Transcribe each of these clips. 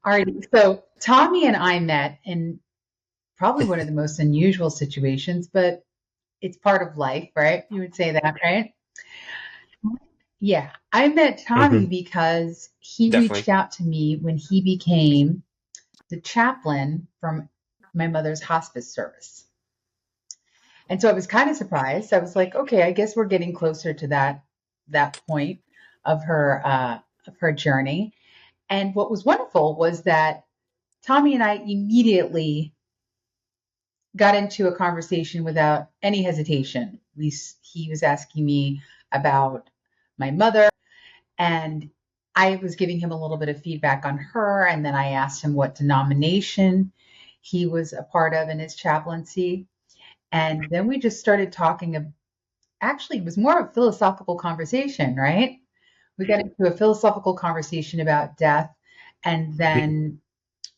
Alrighty. So Tommy and I met in probably one of the most unusual situations, but it's part of life, right? You would say that, right? Yeah. I met Tommy Hmm. because he reached Definitely. out to me when he became the chaplain from my mother's hospice service. And so I was kind of surprised. I was like, okay, I guess we're getting closer to that point of her journey. And what was wonderful was that Tommy and I immediately got into a conversation without any hesitation. He was asking me about my mother, and I was giving him a little bit of feedback on her, and then I asked him what denomination he was a part of in his chaplaincy. And then we just started talking. Actually, it was more of a philosophical conversation, right? We got into a philosophical conversation about death and then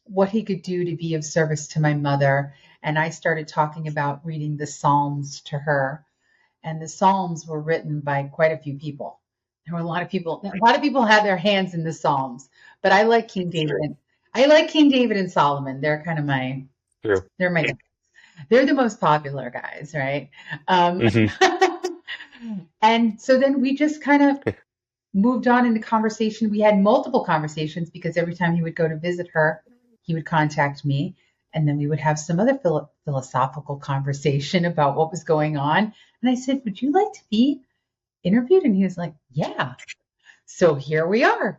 what he could do to be of service to my mother. And I started talking about reading the Psalms to her. And the Psalms were written by quite a few people. There were a lot of people had their hands in the Psalms, but I like King David. I like King David and Solomon. True. They're my, they're the most popular guys, right? Um, Hmm. and so then we just kind of moved on into conversation. We had multiple conversations because every time he would go to visit her, he would contact me. And then we would have some other philosophical conversation about what was going on. And I said, would you like to be interviewed? And he was like, yeah. So here we are.